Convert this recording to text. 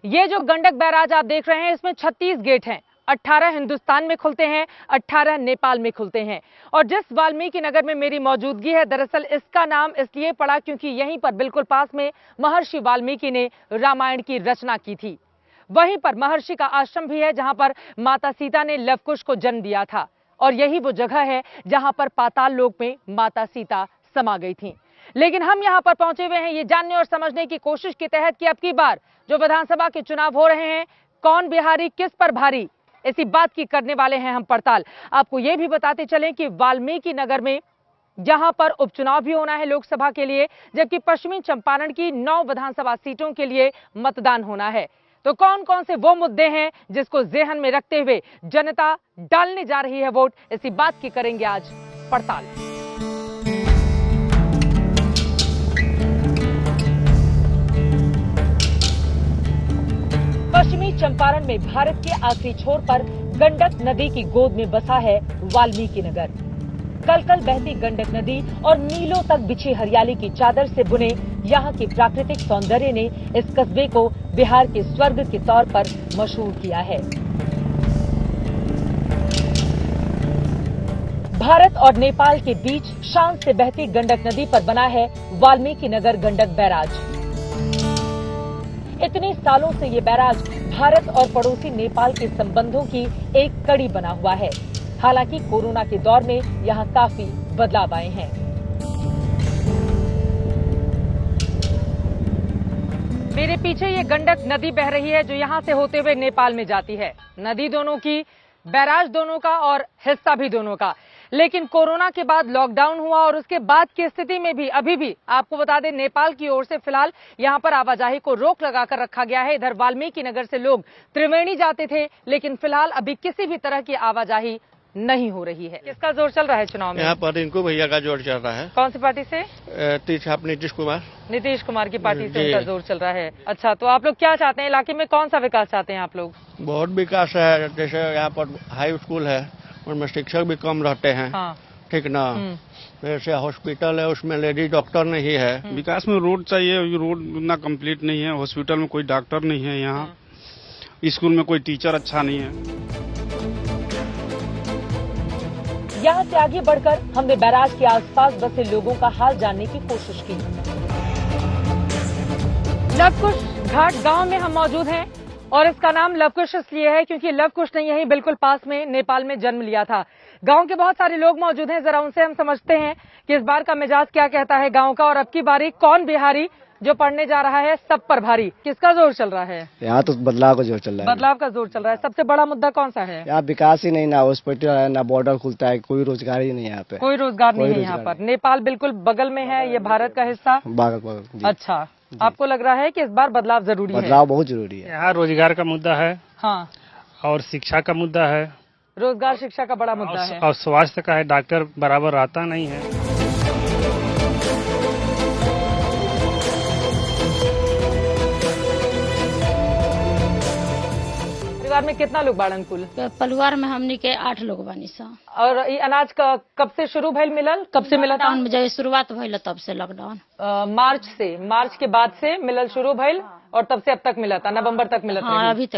ये जो गंडक बैराज आप देख रहे हैं, इसमें 36 गेट हैं। 18 हिंदुस्तान में खुलते हैं, 18 नेपाल में खुलते हैं। और जिस वाल्मीकि नगर में मेरी मौजूदगी है, दरअसल इसका नाम इसलिए पड़ा क्योंकि यहीं पर बिल्कुल पास में महर्षि वाल्मीकि ने रामायण की रचना की थी। वहीं पर महर्षि का आश्रम भी है, जहां पर माता सीता ने लव कुश को जन्म दिया था। और यही वो जगह है जहां पर पाताल लोक में माता सीता समा गई थी। लेकिन हम यहां पर पहुंचे हुए हैं ये जानने और समझने की कोशिश के तहत कि अब की बार जो विधानसभा के चुनाव हो रहे हैं, कौन बिहारी किस पर भारी, इसी बात की करने वाले हैं हम पड़ताल। आपको यह भी बताते चलें कि वाल्मीकि नगर में जहां पर उपचुनाव भी होना है लोकसभा के लिए, जबकि पश्चिमी चंपारण की 9 विधानसभा सीटों के लिए मतदान होना है। तो कौन कौन से वो मुद्दे हैं जिसको जेहन में रखते हुए जनता डालने जा रही है वोट, इसी बात की करेंगे आज पड़ताल। पश्चिमी चंपारण में भारत के आखिरी छोर पर गंडक नदी की गोद में बसा है वाल्मीकि नगर। कल कल बहती गंडक नदी और मीलों तक बिछी हरियाली की चादर से बुने यहाँ के प्राकृतिक सौंदर्य ने इस कस्बे को बिहार के स्वर्ग के तौर पर मशहूर किया है। भारत और नेपाल के बीच शान से बहती गंडक नदी पर बना है वाल्मीकि नगर गंडक बैराज। इतने सालों से ये बैराज भारत और पड़ोसी नेपाल के संबंधों की एक कड़ी बना हुआ है। हालांकि कोरोना के दौर में यहां काफी बदलाव आए हैं। मेरे पीछे ये गंडक नदी बह रही है, जो यहां से होते हुए नेपाल में जाती है। नदी दोनों की, बैराज दोनों का और हिस्सा भी दोनों का। लेकिन कोरोना के बाद लॉकडाउन हुआ और उसके बाद की स्थिति में भी अभी भी आपको बता दें, नेपाल की ओर से फिलहाल यहां पर आवाजाही को रोक लगाकर रखा गया है। इधर वाल्मीकि नगर से लोग त्रिवेणी जाते थे, लेकिन फिलहाल अभी किसी भी तरह की आवाजाही नहीं हो रही है। किसका जोर चल रहा है चुनाव में? यहाँ पर इनको भैया का जोर चल रहा है। कौन सी पार्टी से? नीतीश कुमार। नीतीश कुमार की पार्टी से उनका जोर चल रहा है। अच्छा, तो आप लोग क्या चाहते हैं? इलाके में कौन सा विकास चाहते हैं आप लोग? बहुत विकास है, जैसे यहाँ पर हाई स्कूल है, उनमें शिक्षक भी कम रहते हैं। हाँ। ठीक ना। जैसे हॉस्पिटल है, उसमें लेडी डॉक्टर नहीं है। विकास में रोड चाहिए, रोड उतना कंप्लीट नहीं है। हॉस्पिटल में कोई डॉक्टर नहीं है, यहाँ स्कूल में कोई टीचर अच्छा नहीं है। यहाँ से आगे बढ़कर हमने बैराज के आसपास बसे लोगों का हाल जानने की कोशिश की। लवकुश घाट गांव में हम मौजूद हैं और इसका नाम लवकुश इसलिए है क्योंकि लवकुश ने यहीं बिल्कुल पास में नेपाल में जन्म लिया था। गांव के बहुत सारे लोग मौजूद हैं, जरा उनसे हम समझते हैं कि इस बार का मिजाज क्या कहता है गांव का, और अब की बारी कौन बिहारी जो पढ़ने जा रहा है सब पर भारी। किसका जोर चल रहा है? यहाँ तो बदलाव का जोर चल रहा है। बदलाव का जोर चल रहा है। सबसे बड़ा मुद्दा कौन सा है? यहाँ विकास ही नहीं, ना हॉस्पिटल है, ना बॉर्डर खुलता है, कोई रोजगार ही नहीं है यहाँ पे। कोई रोजगार नहीं है यहाँ पर। नेपाल बिल्कुल बगल में है, ये भारत का हिस्सा। बगल। अच्छा, आपको लग रहा है कि इस बार बदलाव जरूरी है? बदलाव बहुत जरूरी है। यहाँ रोजगार का मुद्दा है। हाँ। और शिक्षा का मुद्दा है। रोजगार शिक्षा का बड़ा मुद्दा है। और स्वास्थ्य का है, डॉक्टर बराबर आता नहीं है। परिवार में कितना लोग बाड़न कुल? परिवार में हमनी के 8 लोग बानी सा। और ये अनाज का कब से शुरू भइल मिलल? कब से मिला था? लॉकडाउन में जब शुरुआत भइल तब से लॉकडाउन। मार्च के बाद से मिलल शुरू भइल और तब से अब तक मिला था, नवंबर तक मिला था। हाँ, अभी तक